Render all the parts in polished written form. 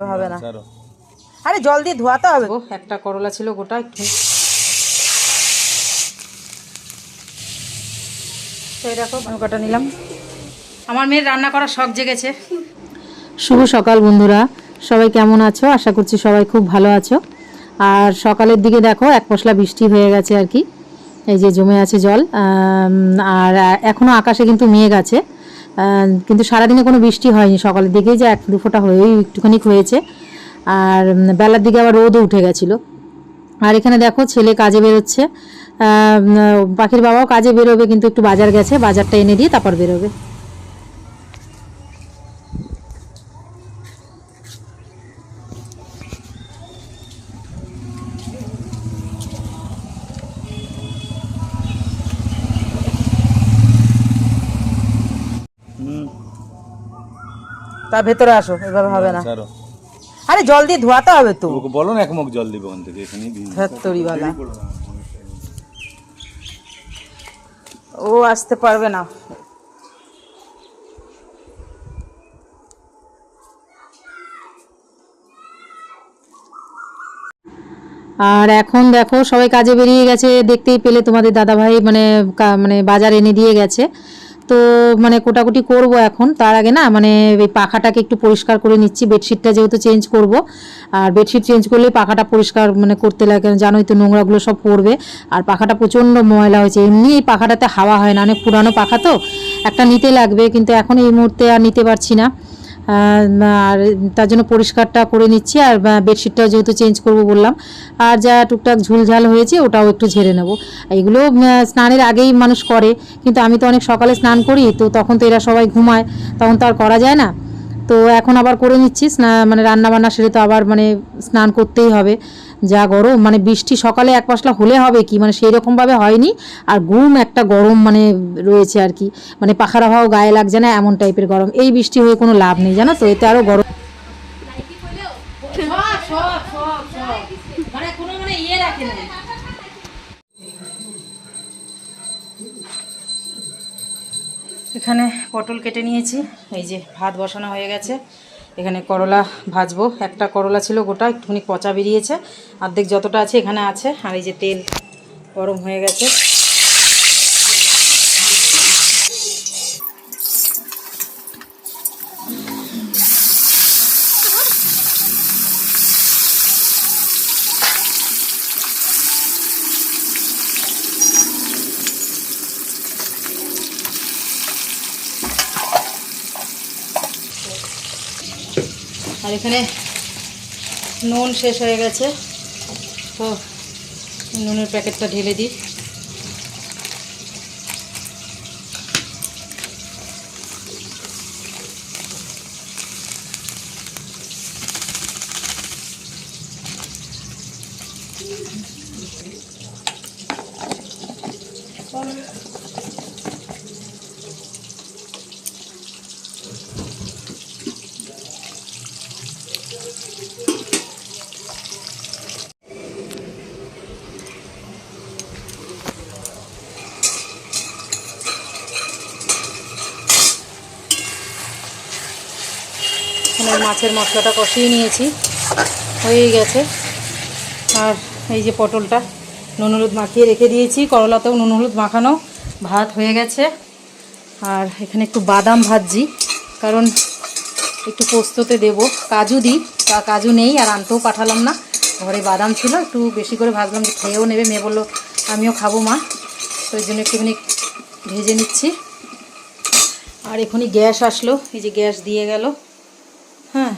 হবে না। আরে জল দিয়ে ধোয়াতে হবে। একটা করলা ছিল গোটা, একটু এই দেখো কাটা নিলাম। আমার মেয়ের রান্না করার শখ জেগেছে। শুভ সকাল বন্ধুরা, সবাই কেমন আছো? আশা করছি সবাই খুব ভালো আছো। আর সকালের দিকে দেখো এক পশলা বৃষ্টি হয়ে গেছে আর কি, এই যে জমে আছে জল। আর এখনও আকাশে কিন্তু মেঘ আছে, কিন্তু সারাদিনে কোনো বৃষ্টি হয়নি। সকালের দিকেই যে এক দু ফোঁটা হয়েই একটুখানি হয়েছে, আর বেলার দিকে আবার রোদও উঠে গেছিলো। আর এখানে দেখো ছেলে কাজে বেরোচ্ছে, পাখির বাবাও কাজে বেরোবে, কিন্তু একটু বাজার গেছে, বাজারটা এনে দিয়ে তারপর বেরোবে। তার ভেতরে আসো, এভাবে হবে না। আরে জল দিয়ে ধোয়াতে হবে তো। ওকে বলো না এক মুখ জল দিবে ওখান থেকে, এখানেই দিই। ধত্তরিওয়ালা ও আসতে পারবে না। আর এখন দেখো সবাই কাজে বেরিয়ে গেছে, দেখতেই পেলে তোমাদের দাদাভাই মানে মানে বাজার এনে দিয়ে গেছে। তো মানে কোটাকুটি করব এখন, তার আগে না মানে এই পাখাটাকে একটু পরিষ্কার করে নিচ্ছি। বেডশিটটা যেহেতু চেঞ্জ করব, আর বেডশিট চেঞ্জ করলেই পাখাটা পরিষ্কার মানে করতে লাগে, জানোই তো নোংরাগুলো সব পড়বে। আর পাখাটা প্রচণ্ড ময়লা হয়েছে, এমনি এই পাখাটাতে হাওয়া হয় না, অনেক পুরানো পাখা তো, একটা নিতে লাগবে, কিন্তু এখন এই মুহূর্তে আর নিতে পারছি না। আর তার জন্য পরিষ্কারটা করে নিচ্ছি, আর বেডশিটটাও যেহেতু চেঞ্জ করব বললাম, আর যা টুকটাক ঝুলঝাল হয়েছে ওটাও একটু ঝেড়ে নেব। এগুলো স্নানের আগেই মানুষ করে, কিন্তু আমি তো অনেক সকালে স্নান করি, তো তখন তো এরা সবাই ঘুমায়, তখন তো আর করা যায় না। তো এখন আবার করে নিচ্ছি মানে রান্না বান্না সেরে তো আবার মানে স্নান করতেই হবে। যা গরম, মানে বৃষ্টি সকালে এক পশলা হলে হবে কি, মানে সেই রকমভাবে হয়নি, আর গুম একটা গরম মানে রয়েছে আর কি, মানে পাখার হাওয়াও গায়ে লাগছে না, এমন টাইপের গরম। এই বৃষ্টি হয়ে কোনো লাভ নেই জানো তো, এতে আরও গরম। এখানে পটল কেটে নিয়েছি, এই যে ভাত বসানো হয়ে গেছে। এখানে করলা ভাজবো, একটা করলা ছিল গোটা, একটুখানি পচা বেরিয়েছে, অর্ধেক যতটা আছে এখানে আছে। আর এই যে তেল গরম হয়ে গেছে। আর এখানে নুন শেষ হয়ে গেছে, তো নুনের প্যাকেটটা ঢেলে দিই। এখানে মাছের মশলাটা কষিয়ে নিয়েছি, হয়ে গেছে। আর এই যে পটলটা নুন হলুদ মাখিয়ে রেখে দিয়েছি, করলাতেও নুন হলুদ মাখানো, ভাত হয়ে গেছে। আর এখানে একটু বাদাম ভাজছি, কারণ একটু পোস্ততে দেব, কাজু দিই, তা কাজু নেই, আর আনতেও পাঠালাম না, ঘরে বাদাম ছিল, একটু বেশি করে ভাজলাম, যে খেয়েও নেবে। মেয়ে বললো আমিও খাবো মা, তো ওই জন্য একটুখানি ভেজে নিচ্ছি। আর এখনই গ্যাস আসলো, এই যে গ্যাস দিয়ে গেল, হ্যাঁ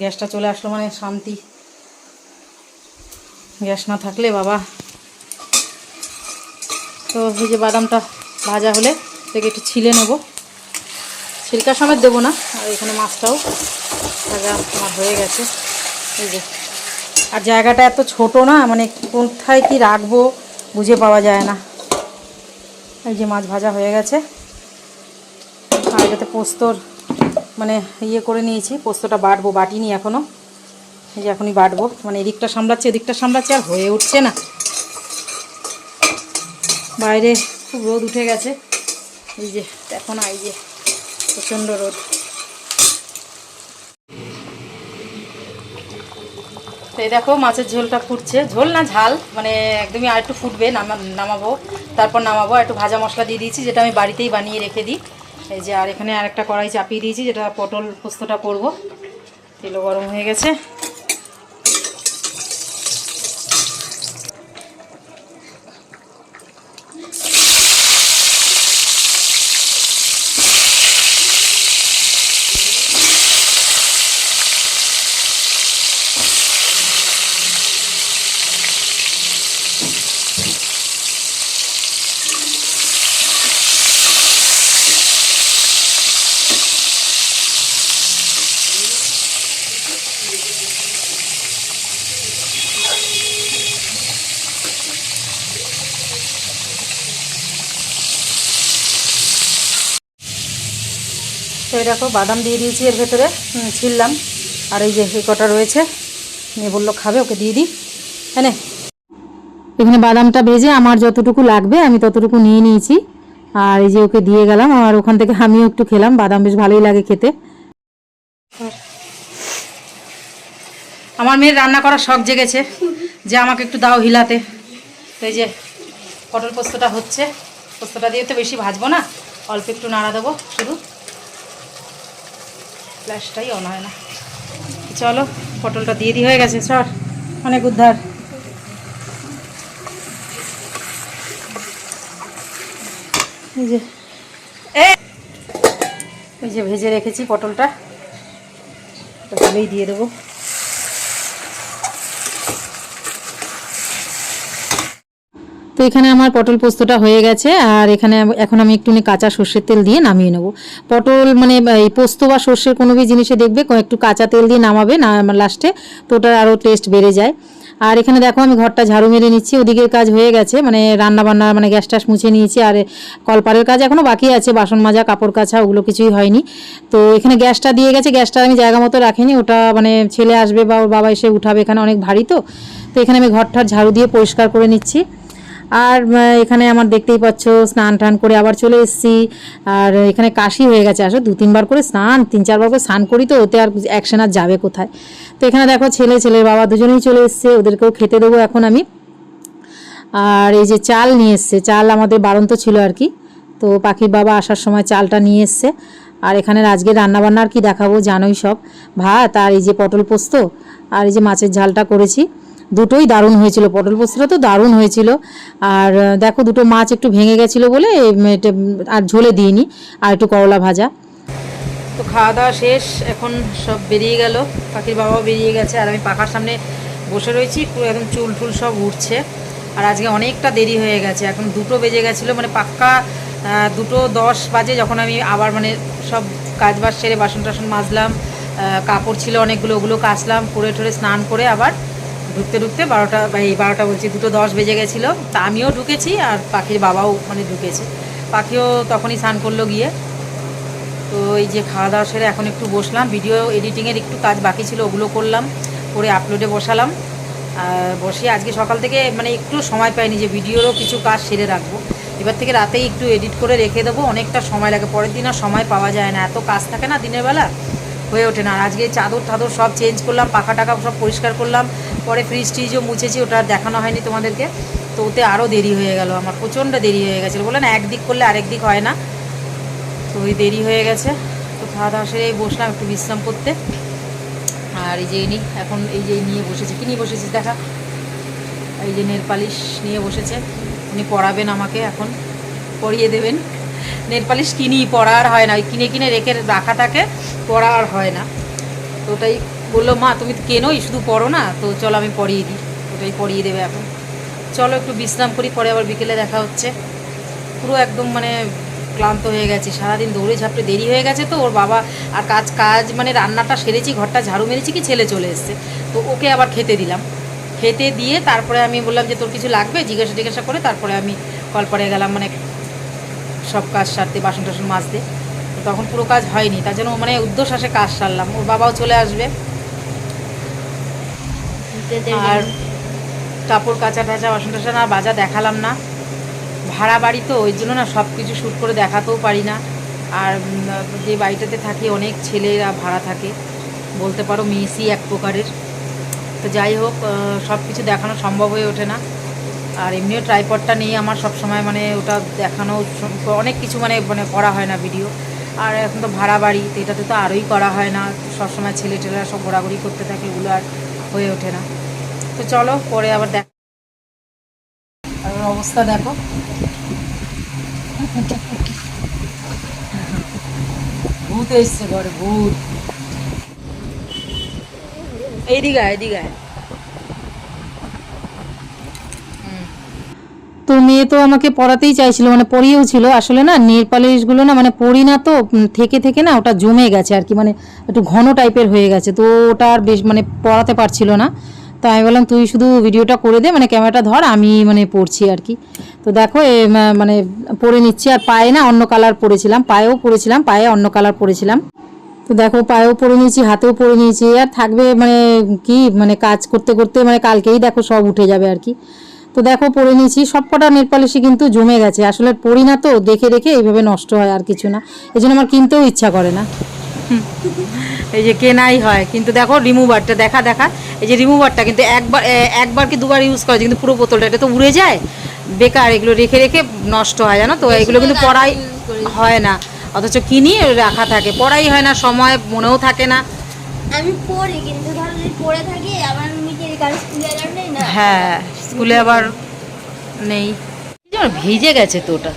গ্যাসটা চলে আসলো মানে শান্তি। গ্যাস না থাকলে বাবা। তো এই যে বাদামটা ভাজা হলে থেকে একটু ছিলে নেব, ছিলকা সমেত দেবো না। আর এখানে মাছটাও ভাজা আমার হয়ে গেছে, এই যে। আর জায়গাটা এত ছোট না, মানে কোথায় কি রাখবো বুঝে পাওয়া যায় না। এই যে মাছ ভাজা হয়ে গেছে, আর এটাতে পোস্তর মানে ইয়ে করে নিয়েছি, পোস্তটা বাটবো, বাটিনি এখনও, এই যে এখনই বাটবো। মানে এদিকটা সামলাচ্ছি এদিকটা সামলাচ্ছি, আর হয়ে উঠছে না। বাইরে খুব রোদ উঠে গেছে, এই যে দেখো না, এই যে প্রচণ্ড রোদ। তো এই দেখো মাছের ঝোলটা ফুটছে, ঝোল না ঝাল, মানে একদমই আর একটু ফুটবে, নামাবো, তারপর নামাবো। একটু ভাজা মশলা দিয়ে দিয়েছি, যেটা আমি বাড়িতেই বানিয়ে রেখে দিই। এই যে আর এখানে আরেকটা কড়াই চাপিয়ে দিয়েছি, যেটা পটল পোস্তটা করব। তেলও গরম হয়ে গেছে। তো এই দেখো বাদাম দিয়ে দিয়েছি এর ভেতরে, ছিললাম। আর এই যে এই কটা রয়েছে, মেয়ে বললো খাবে, ওকে দিয়ে দিই। হ্যাঁ, এখানে বাদামটা ভেজে আমার যতটুকু লাগবে আমি ততটুকু নিয়ে নিয়েছি। আর এই যে ওকে দিয়ে গেলাম, আর ওখান থেকে আমিও একটু খেলাম। বাদাম বেশ ভালোই লাগে খেতে। আমার মেয়ের রান্না করার শখ জেগেছে যে আমাকে একটু দাও হিলাতে। তো এই যে পটল পোস্তটা হচ্ছে, পোস্তটা দিয়ে তো বেশি ভাজবো না, অল্প একটু নাড়া দেবো শুধু, ফ্ল্যাশটাই অন হয় না। চলো পটলটা দিয়ে হয়ে গেছে, সর অনেক উদ্ধার। এই যে ভেজে রেখেছি পটলটা, ভালোই দিয়ে দেবো। তো এখানে আমার পটল পোস্তটা হয়ে গেছে। আর এখানে এখন আমি একটু কাঁচা সর্ষের তেল দিয়ে নামিয়ে নেব। পটল মানে এই পোস্ত বা সর্ষের কোনো জিনিসে দেখবে একটু কাঁচা তেল দিয়ে নামাবে না লাস্টে, তো ওটার আরও টেস্ট বেড়ে যায়। আর এখানে দেখো আমি ঘরটা ঝাড়ু মেরে নিচ্ছি, ওদিকের কাজ হয়ে গেছে, মানে রান্না বান্না মানে গ্যাস ট্যাস মুছে নিয়েছি। আর কলপারের কাজ এখনও বাকি আছে, বাসন মাজা কাপড় কাচা ওগুলো কিছুই হয়নি। তো এখানে গ্যাসটা দিয়ে গেছে, গ্যাসটা আমি জায়গা মতো রাখিনি, ওটা মানে ছেলে আসবে বা ওর বাবা এসে উঠাবে, এখানে অনেক ভারী। তো এখানে আমি ঘরটার ঝাড়ু দিয়ে পরিষ্কার করে নিচ্ছি। আর এখানে আমার দেখতেই পাচ্ছ স্নান টান করে আবার চলে এসেছি। আর এখানে কাশি হয়ে গেছে, আসলে 2-3 বার করে স্নান, 3-4 বার করে স্নান করি, তো ওতে আর অ্যাকশন আর যাবে কোথায়। তো এখানে দেখো ছেলের বাবা দুজনেই চলে এসছে, ওদেরকেও খেতে দেবো এখন আমি। আর এই যে চাল নিয়ে এসছে, চাল আমাদের বাড়ন্ত ছিল আর কি, তো পাখির বাবা আসার সময় চালটা নিয়ে এসছে। আর এখানে আজকে রান্নাবান্না আর কি দেখাবো জানোই সব, ভাত আর এই যে পটল পোস্ত আর এই যে মাছের ঝালটা করেছি। দুটোই দারুণ হয়েছিল, পটল পোস্তটা তো দারুণ হয়েছিল। আর দেখো দুটো মাছ একটু ভেঙে গেছিলো বলে আর ঝোলে দিইনি, আর একটু করলা ভাজা। তো খাওয়া দাওয়া শেষ, এখন সব বেরিয়ে গেল, পাখির বাবাও বেরিয়ে গেছে। আর আমি পাখার সামনে বসে রয়েছি, পুরো একদম চুল টুল সব উঠছে। আর আজকে অনেকটা দেরি হয়ে গেছে, এখন 2টো বেজে গেছিলো, মানে পাক্কা 2:10 বাজে যখন আমি আবার মানে সব কাজ বাজ সেরে বাসন টাসন মাজলাম, কাপড় ছিল অনেকগুলো, ওগুলো কাচলাম, করে ঠরে স্নান করে আবার ঢুকতে 12টা বলছি, 2:10 বেজে গেছিলো। তা আমিও ঢুকেছি আর পাখির বাবাও মানে ঢুকেছে, পাখিও তখনই স্নান করলো গিয়ে। তো এই যে খাওয়া দাওয়া সেরে এখন একটু বসলাম, ভিডিও এডিটিংয়ের একটু কাজ বাকি ছিল, ওগুলো করলাম, করে আপলোডে বসালাম। বসে আজকে সকাল থেকে মানে একটু সময় পাইনি যে ভিডিওরও কিছু কাজ সেরে রাখবো। এবার থেকে রাতেই একটু এডিট করে রেখে দেবো, অনেকটা সময় লাগে, পরের দিন আর সময় পাওয়া যায় না, এত কাজ থাকে না দিনের বেলা, হয়ে ওঠে না। আর আজকে চাদর টাদর সব চেঞ্জ করলাম, পাখা টাকা সব পরিষ্কার করলাম, পরে ফ্রিজ ট্রিজও মুছেছি, ওটা আর দেখানো হয়নি তোমাদেরকে। তো ওতে আরও দেরি হয়ে গেল, আমার প্রচণ্ড দেরি হয়ে গেছিলো, বলে না একদিক করলে আরেক দিক হয় না, তো ওই দেরি হয়ে গেছে। তো খাওয়া দাওয়া সেরে বসলাম একটু বিশ্রাম করতে। আর এই যে এখন এই যে নিয়ে বসেছি, কি নিয়ে বসেছিস দেখা, এই যে নেল পালিশ নিয়ে বসেছে, উনি পরাবেন আমাকে, এখন পরিয়ে দেবেন। নেল পালিশ কিনি, পরা আর হয় না, ওই কিনে কিনে রেখে রাখা থাকে, পরা আর হয় না। তো ওটাই বললো মা তুমি কেনোই শুধু পরো না, তো চলো আমি পরিয়ে দিই, ওটাই পরিয়ে দেবে এখন। চলো একটু বিশ্রাম করি, পরে আবার বিকেলে দেখা হচ্ছে। পুরো একদম মানে ক্লান্ত হয়ে গেছে, সারাদিন দৌড়ে ঝাপটে দেরি হয়ে গেছে। তো ওর বাবা আর কাজ মানে রান্নাটা সেরেছি, ঘরটা ঝাড়ু মেরেছি, কি ছেলে চলে এসছে, তো ওকে আবার খেতে দিলাম, খেতে দিয়ে তারপরে আমি বললাম যে তোর কিছু লাগবে, জিজ্ঞাসা করে তারপরে আমি কলপারে গেলাম, মানে সব কাজ সারতে, বাসন টাসন মাজতে। তো তখন পুরো কাজ হয়নি, তার জন্য মানে উদ্দেশ্য কাজ সারলাম, ওর বাবাও চলে আসবে। আর কাপড় কাচা টাচা বাসন টাসন আর বাজা দেখালাম না, ভাড়া বাড়ি তো ওই জন্য না সব কিছু শ্যুট করে দেখাতেও পারি না। আর যে বাড়িটাতে থাকি অনেক ছেলেরা ভাড়া থাকে, বলতে পারো মেসি এক প্রকারের, তো যাই হোক, সব কিছু দেখানো সম্ভব হয়ে ওঠে না। আর এমনিও ট্রাইপডটা নিয়ে আমার সব সময় মানে ওটা দেখানো অনেক কিছু মানে মানে করা হয় না ভিডিও। আর এখন তো ভাড়া বাড়ি, তো এটাতে তো আরোই করা হয় না, সবসময় ছেলে টেলেরা সব ঘোরাঘুরি করতে থাকে, এগুলো আর হয়ে ওঠে না। তো চলো পরে আবার দেখ। আর ওর অবস্থা দেখো, ভূত এসছে ঘরে, ভূত। এইদিকে এইদিকে। তো মেয়ে তো আমাকে পড়াতেই চাইছিল, মানে পড়িয়েও ছিল। আসলে না নেল পালিশগুলো না মানে পড়ি না তো, থেকে থেকে না ওটা জমে গেছে আর কি, মানে একটু ঘন টাইপের হয়ে গেছে, তো ওটা আর বেশ মানে পড়াতে পারছিল না। তো আমি বললাম তুই শুধু ভিডিওটা করে দে, মানে ক্যামেরাটা ধর, আমি মানে পড়ছি আর কি। তো দেখো মানে পরে নিচ্ছি। আর পায়ে না অন্য কালার পরেছিলাম, পায়েও পরেছিলাম, পায়ে অন্য কালার পরেছিলাম। তো দেখো পায়েও পরে নিয়েছি, হাতেও পরে নিয়েছি। আর থাকবে মানে কি, মানে কাজ করতে করতে মানে কালকেই দেখো সব উঠে যাবে আর কি। তো দেখো পরে নিয়েছি, সব কটা নেল পালিশই কিন্তু জমে গেছে। আসলে পরি না তো, দেখে দেখে এইভাবে নষ্ট হয়, আর কিছু না। এই জন্য আমার কিনতেও ইচ্ছা করে না, এই যে কেনাই হয়। কিন্তু দেখো রিমুভারটা দেখা দেখা, এই যে রিমুভারটা কিন্তু একবার কি দুবার ইউজ করা যায়, কিন্তু পুরো বোতলটা এটা তো উড়ে যায়, বেকার। এগুলো রেখে রেখে নষ্ট হয়, জানো তো। এগুলো কিন্তু পড়াই হয় না, অথচ কিনি রাখা থাকে, পড়াই হয় না, সময় মনেও থাকে না। আমি পড়ি, কিন্তু ধরো যদি পড়ে থাকি আবার মিটিয়ে কারণ স্কুলে এলাম নেই না। হ্যাঁ, স্কুলে আবার নেই, যেন ভিজে গেছে তো ওটা।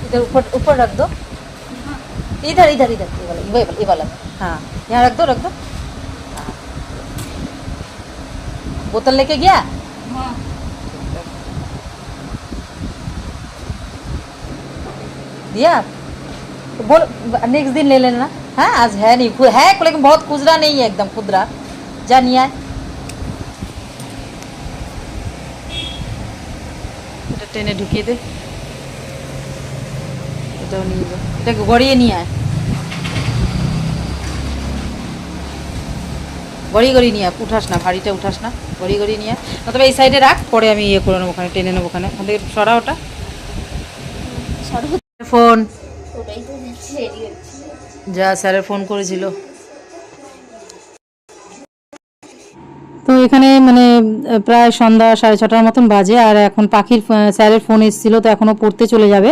इधर ऊपर ऊपर रख दो, इधर इधर इधर, ये वाला हाँ, यहाँ रख दो रख दो। हाँ। बोतल लेके गया। हाँ। दिया तो बोल नेक्स्ट दिन ले लेना। हाँ आज है नहीं, है लेकिन बहुत खुदरा नहीं है, एकदम खुदरा। जा नहीं आए, এটা টেনে ঢুকিয়ে দে, এটাও নিয়ে যা, এটা গড়িয়ে নিয়ে আয়, গড়িয়ে গড়িয়ে নিয়ে আয়, উঠাস না, ভারীটা উঠাস না, গড়িয়ে গড়িয়ে নিয়ে আয়। তবে এই সাইডে রাখ, পরে আমি ইয়ে করে নেবো, ওখানে টেনে নেবো, ওখানে ওখান থেকে সরা ওটা। ফোন ওটাই তো যাচ্ছে, রেডি হচ্ছে। যা স্যারের ফোন করেছিল। তো এখানে মানে প্রায় সন্ধ্যা 6:30টার মতন বাজে। আর এখন পাখির স্যারের ফোন এসেছিলো, তো এখনও পড়তে চলে যাবে।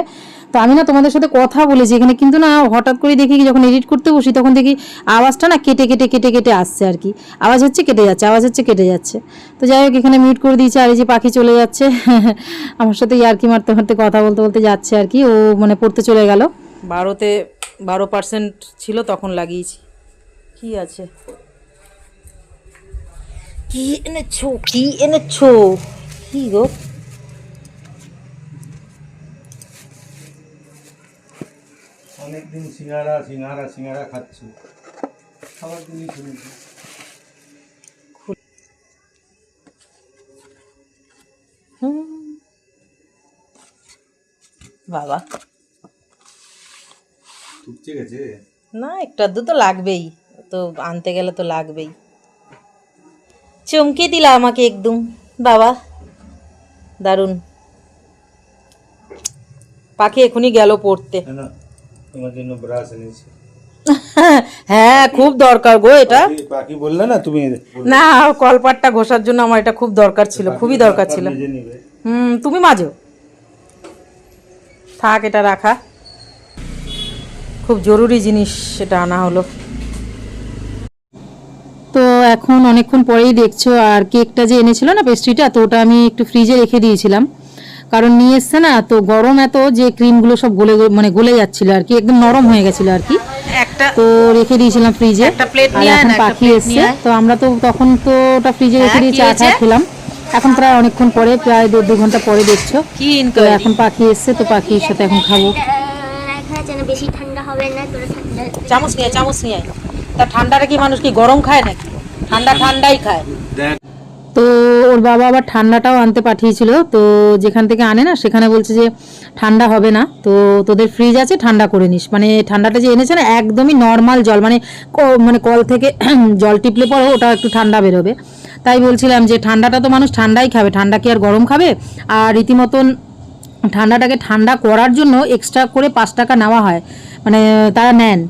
তো আমি না তোমাদের সাথে কথা বলেছি এখানে, কিন্তু না হঠাৎ করে দেখি যখন এডিট করতে বসি তখন দেখি আওয়াজটা না কেটে কেটে কেটে কেটে আসছে আর কি। আওয়াজ হচ্ছে কেটে যাচ্ছে, আওয়াজ হচ্ছে কেটে যাচ্ছে। তো যাই হোক এখানে মিউট করে দিয়েছে। আর এই যে পাখি চলে যাচ্ছে আমার সাথে ইয়ার্কি মারতে মারতে কথা বলতে বলতে যাচ্ছে আর কি। ও মানে পড়তে চলে গেল। 12% ছিল তখন লাগিয়েছি। কি আছে, কি এনেছো, কি এনেছো, কি গো? অনেকদিন সিঙ্গারা সিঙ্গারা সিঙ্গারা খাচ্ছি, খাবার দিনই শুনেছি। বাবা টুকছে গেছে না, একটু আধটু তো লাগবেই, তো আনতে গেলে তো লাগবেই। চমকে দিলা আমাকে একদম, বাবা দারুণ। পাখি এখনই গেল পড়তে। না, তোমার জন্য ব্রাশ এনেছি। হ্যাঁ খুব দরকার গো এটা। পাখি বললে না তুমি, না কলপাটটা ঘষার জন্য আমার এটা খুব দরকার ছিল, খুবই দরকার ছিল। মেজে নিবে। তুমি মাজো, থাক এটা রাখা, খুব জরুরি জিনিস সেটা আনা হলো। তো এখন অনেকক্ষণ পরেই দেখছো, আর কেকটা যে এনেছিল না পেস্ট্রিটা, তো ওটা আমি একটু ফ্রিজে রেখে দিয়েছিলাম, কারণ নিয়ে এসছে না, তো গরম এত যে ক্রিমগুলো সব গলে মানে গলে যাচ্ছিল আর কি, একদম নরম হয়ে গেছিল আর কি। তো রেখে দিয়েছিলাম ফ্রিজে। আর এখন পাখি এসছে, তো আমরা তো তখন তো ওটা ফ্রিজে রেখে দিয়ে চা টা খেলাম। এখন প্রায় অনেকক্ষণ পরে, প্রায় 1.5-2 ঘন্টা পরে দেখছো। তো এখন পাখি এসছে, তো পাখির সাথে এখন খাবো। বেশি ঠান্ডা হবে না, তোরা ঠান্ডা চামচ নিয়ে আয়। তা ঠান্ডাটা কি মানুষ কি গরম খায় নাকি? ঠান্ডাই খায়। তো ওর বাবা আবার ঠান্ডাটাও আনতে পাঠিয়েছিল, তো যেখান থেকে আনে না সেখানে বলছে যে ঠান্ডা হবে না, তো তোদের ফ্রিজ আছে ঠান্ডা করে নিস। মানে ঠান্ডাটা যে এনেছে না একদমই নর্মাল জল, মানে মানে কল থেকে জল টিপলে পরে ওটা একটু ঠান্ডা বেরোবে। তাই বলছিলাম যে ঠান্ডাটা তো মানুষ ঠান্ডাই খাবে, ঠান্ডা কি আর গরম খাবে? আর রীতিমতন ঠান্ডাটাকে ঠান্ডা করার জন্য এক্সট্রা করে 5 টাকা নেওয়া হয়, মানে তারা নেন।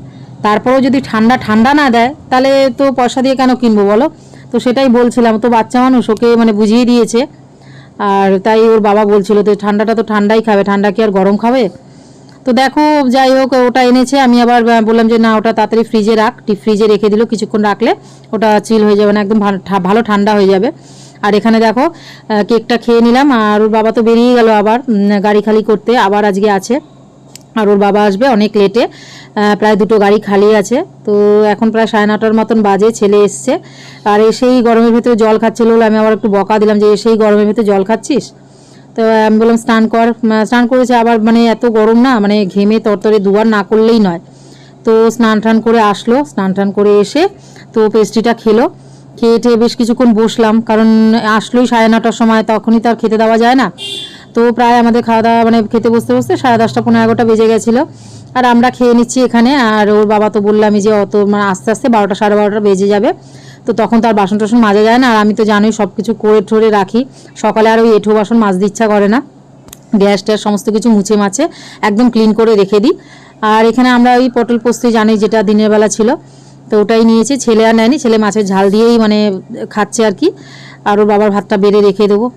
তারপরেও যদি ঠান্ডা ঠান্ডা না দেয় তাহলে তো পয়সা দিয়ে কেন কিনবো বলো? তো সেটাই বলছিলাম, তো বাচ্চা মানুষ, ওকে মানে বুঝিয়ে দিয়েছে। আর তাই ওর বাবা বলছিল তো ঠান্ডাটা তো ঠান্ডাই খাবে, ঠান্ডা কি আর গরম খাবে? তো দেখো যাই হোক ওটা এনেছে, আমি আবার বললাম যে না ওটা তাড়াতাড়ি ফ্রিজে রাখ, ডিপ ফ্রিজে রেখে দিল, কিছুক্ষণ রাখলে ওটা চিল হয়ে যাবে না, একদম ভালো ঠান্ডা হয়ে যাবে। আর এখানে দেখো কেকটা খেয়ে নিলাম। আর ওর বাবা তো বেরিয়ে গেল আবার গাড়ি খালি করতে, আবার আজকে আছে। আর ওর বাবা আসবে অনেক লেটে, প্রায় 2টো গাড়ি খালি আছে। তো এখন প্রায় 9:30 মতন বাজে, ছেলে এসছে। আর এসেই গরমের ভিতরে জল খাচ্ছিল, আমি আবার একটু বকা দিলাম যে এসেই গরমের ভিতরে জল খাচ্ছিস। তো আমি বললাম স্নান কর, স্নান করেছে আবার, মানে এত গরম না, মানে ঘেমে তরতরে দুবার না করলেই নয়। তো স্নান টান করে আসলো, স্নান টান করে এসে তো পেস্ট্রিটা খেলো, খেয়ে টেয়ে বেশ কিছুক্ষণ বসলাম, কারণ আসলোই 9:30টার সময়, তখনই তো আর খেতে দেওয়া যায় না। তো প্রায় আমাদের খাওয়া দাওয়া মানে খেতে বসতে বসতে 10:30 পৌনে 11টা বেজে গেছিলো। আর আমরা খেয়ে নিচ্ছি এখানে। আর ওর বাবা তো বললামই যে অত মানে আস্তে আস্তে 12টা 12:30 বেজে যাবে, তো তখন তো আর বাসন টাসন মাজা যায় না। আর আমি তো জানোই সব কিছু করে ঠরে রাখি, সকালে আর ওই এঁঠো বাসন মাজতে ইচ্ছা করে না, গ্যাস ট্যাস সমস্ত কিছু মুছে মাছে একদম ক্লিন করে রেখে দিই। আর এখানে আমরা ওই পটল পোস্ত জানি যেটা দিনের বেলা ছিল, তো ওটাই নিয়েছি। ছেলে আর নেয়নি, ছেলে মাছের ঝাল দিয়েই মানে খাচ্ছে আর কি। আর ওর বাবার ভাতটা বেড়ে রেখে দেবো।